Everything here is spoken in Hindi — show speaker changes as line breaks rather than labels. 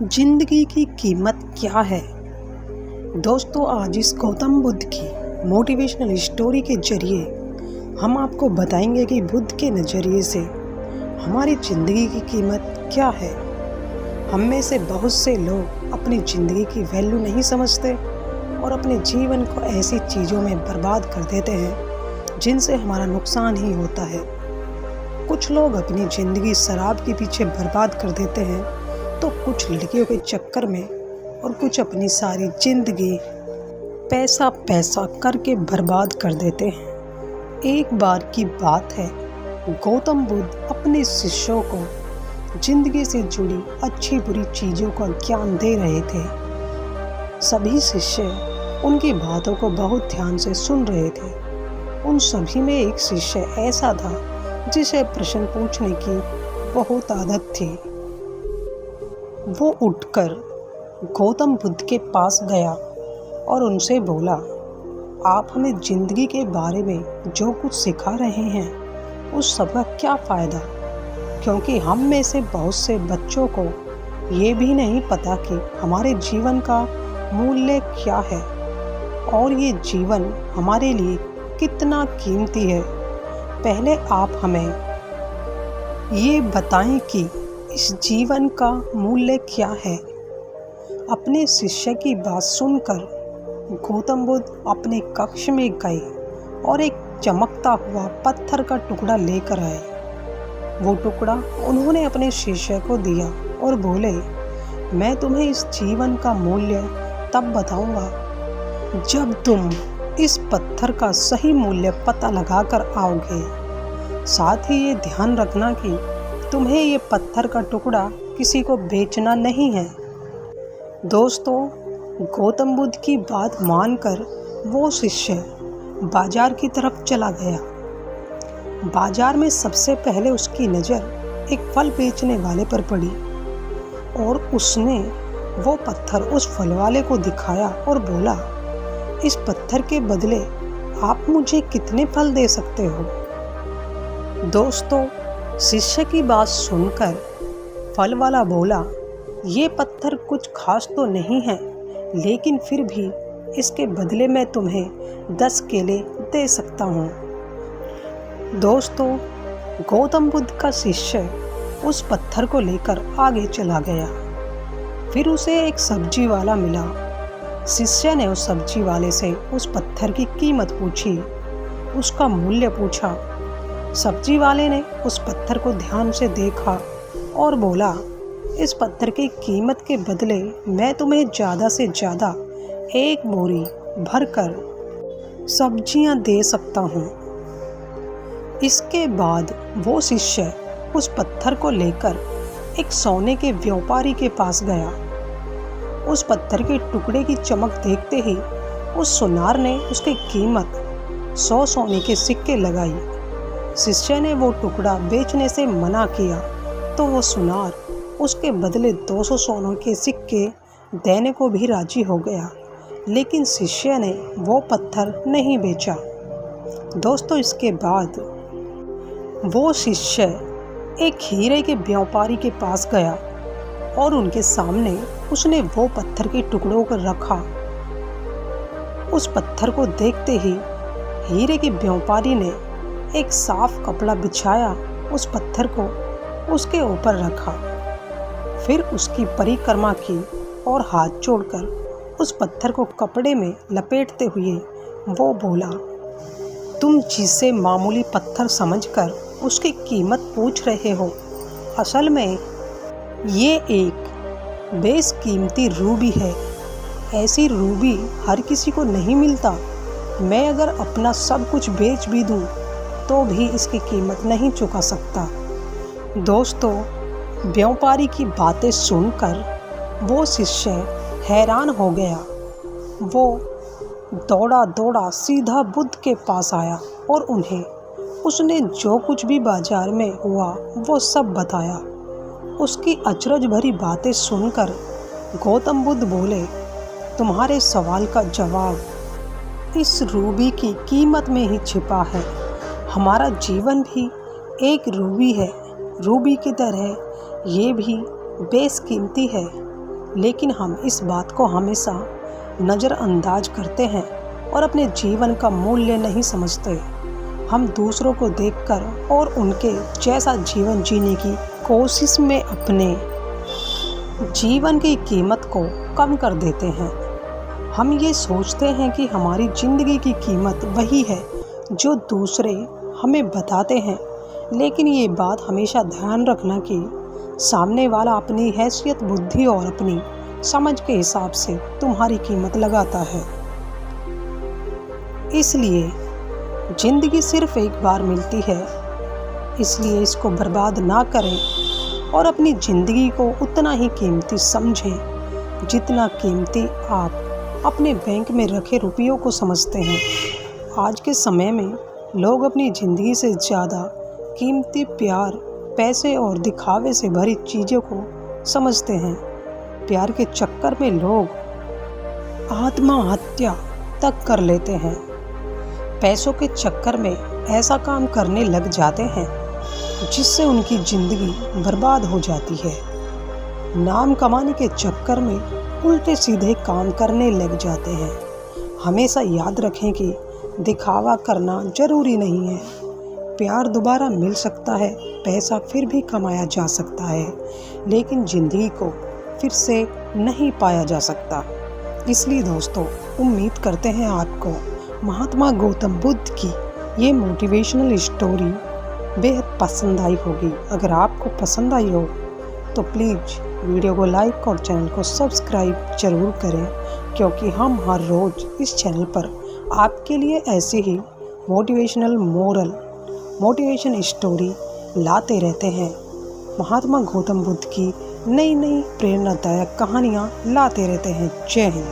जिंदगी की कीमत क्या है। दोस्तों, आज इस गौतम बुद्ध की मोटिवेशनल स्टोरी के जरिए हम आपको बताएंगे कि बुद्ध के नज़रिए से हमारी ज़िंदगी की कीमत क्या है। हम में से बहुत से लोग अपनी ज़िंदगी की वैल्यू नहीं समझते और अपने जीवन को ऐसी चीज़ों में बर्बाद कर देते हैं जिनसे हमारा नुकसान ही होता है। कुछ लोग अपनी ज़िंदगी शराब के पीछे बर्बाद कर देते हैं, तो कुछ लड़कियों के चक्कर में और कुछ अपनी सारी ज़िंदगी पैसा पैसा करके बर्बाद कर देते हैं। एक बार की बात है, गौतम बुद्ध अपने शिष्यों को ज़िंदगी से जुड़ी अच्छी बुरी चीज़ों का ज्ञान दे रहे थे। सभी शिष्य उनकी बातों को बहुत ध्यान से सुन रहे थे। उन सभी में एक शिष्य ऐसा था जिसे प्रश्न पूछने की बहुत आदत थी। वो उठकर गौतम बुद्ध के पास गया और उनसे बोला, आप हमें ज़िंदगी के बारे में जो कुछ सिखा रहे हैं उस सब का क्या फ़ायदा, क्योंकि हम में से बहुत से बच्चों को ये भी नहीं पता कि हमारे जीवन का मूल्य क्या है और ये जीवन हमारे लिए कितना कीमती है। पहले आप हमें ये बताएं कि इस जीवन का मूल्य क्या है। अपने शिष्य की बात सुनकर गौतम बुद्ध अपने कक्ष में गए और एक चमकता हुआ पत्थर का टुकड़ा लेकर आए। वो टुकड़ा उन्होंने अपने शिष्य को दिया और बोले, मैं तुम्हें इस जीवन का मूल्य तब बताऊंगा जब तुम इस पत्थर का सही मूल्य पता लगाकर आओगे। साथ ही ये ध्यान रखना कि तुम्हें ये पत्थर का टुकड़ा किसी को बेचना नहीं है। दोस्तों, गौतम बुद्ध की बात मानकर वो शिष्य बाजार की तरफ चला गया। बाजार में सबसे पहले उसकी नज़र एक फल बेचने वाले पर पड़ी और उसने वो पत्थर उस फल वाले को दिखाया और बोला, इस पत्थर के बदले आप मुझे कितने फल दे सकते हो। दोस्तों, शिष्य की बात सुनकर फल वाला बोला, ये पत्थर कुछ खास तो नहीं है, लेकिन फिर भी इसके बदले मैं तुम्हें 10 केले दे सकता हूँ। दोस्तों, गौतम बुद्ध का शिष्य उस पत्थर को लेकर आगे चला गया। फिर उसे एक सब्जी वाला मिला। शिष्य ने उस सब्जी वाले से उस पत्थर की कीमत पूछी, उसका मूल्य पूछा। सब्जी वाले ने उस पत्थर को ध्यान से देखा और बोला, इस पत्थर की कीमत के बदले मैं तुम्हें ज़्यादा से ज़्यादा 1 बोरी भरकर सब्जियां दे सकता हूँ। इसके बाद वो शिष्य उस पत्थर को लेकर एक सोने के व्यापारी के पास गया। उस पत्थर के टुकड़े की चमक देखते ही उस सुनार ने उसकी कीमत 100 सोने के सिक्के लगाई। शिष्य ने वो टुकड़ा बेचने से मना किया तो वो सुनार उसके बदले 200 सोने के सिक्के देने को भी राजी हो गया, लेकिन शिष्य ने वो पत्थर नहीं बेचा। दोस्तों, इसके बाद वो शिष्य एक हीरे के व्यापारी के पास गया और उनके सामने उसने वो पत्थर के टुकड़ों को रखा। उस पत्थर को देखते ही हीरे के व्यापारी ने एक साफ कपड़ा बिछाया, उस पत्थर को उसके ऊपर रखा, फिर उसकी परिक्रमा की और हाथ जोड़कर उस पत्थर को कपड़े में लपेटते हुए वो बोला, तुम जिसे मामूली पत्थर समझकर उसकी कीमत पूछ रहे हो, असल में ये एक बेशकीमती रूबी है। ऐसी रूबी हर किसी को नहीं मिलता। मैं अगर अपना सब कुछ बेच भी दूँ तो भी इसकी कीमत नहीं चुका सकता। दोस्तों, व्यापारी की बातें सुनकर वो शिष्य हैरान हो गया। वो दौड़ा दौड़ा सीधा बुद्ध के पास आया और उन्हें उसने जो कुछ भी बाजार में हुआ वो सब बताया। उसकी अचरज भरी बातें सुनकर गौतम बुद्ध बोले, तुम्हारे सवाल का जवाब इस रूबी की कीमत में ही छिपा है। हमारा जीवन भी एक रूबी है। रूबी की तरह ये भी बेशकीमती है। लेकिन हम इस बात को हमेशा नज़रअंदाज करते हैं और अपने जीवन का मूल्य नहीं समझते। हम दूसरों को देखकर और उनके जैसा जीवन जीने की कोशिश में अपने जीवन की कीमत को कम कर देते हैं। हम ये सोचते हैं कि हमारी ज़िंदगी की कीमत वही है जो दूसरे हमें बताते हैं, लेकिन ये बात हमेशा ध्यान रखना कि सामने वाला अपनी हैसियत, बुद्धि और अपनी समझ के हिसाब से तुम्हारी कीमत लगाता है। इसलिए ज़िंदगी सिर्फ एक बार मिलती है, इसलिए इसको बर्बाद ना करें और अपनी ज़िंदगी को उतना ही कीमती समझें जितना कीमती आप अपने बैंक में रखे रुपयों को समझते हैं। आज के समय में लोग अपनी ज़िंदगी से ज़्यादा कीमती प्यार, पैसे और दिखावे से भरी चीज़ों को समझते हैं। प्यार के चक्कर में लोग आत्महत्या तक कर लेते हैं। पैसों के चक्कर में ऐसा काम करने लग जाते हैं जिससे उनकी ज़िंदगी बर्बाद हो जाती है। नाम कमाने के चक्कर में उल्टे सीधे काम करने लग जाते हैं। हमेशा याद रखें कि दिखावा करना ज़रूरी नहीं है। प्यार दोबारा मिल सकता है, पैसा फिर भी कमाया जा सकता है, लेकिन ज़िंदगी को फिर से नहीं पाया जा सकता। इसलिए दोस्तों, उम्मीद करते हैं आपको महात्मा गौतम बुद्ध की ये मोटिवेशनल स्टोरी बेहद पसंद आई होगी। अगर आपको पसंद आई हो तो प्लीज़ वीडियो को लाइक और चैनल को सब्सक्राइब ज़रूर करें, क्योंकि हम हर रोज़ इस चैनल पर आपके लिए ऐसे ही मोटिवेशन स्टोरी लाते रहते हैं। महात्मा गौतम बुद्ध की नई नई प्रेरणादायक कहानियाँ लाते रहते हैं। जय हिंद।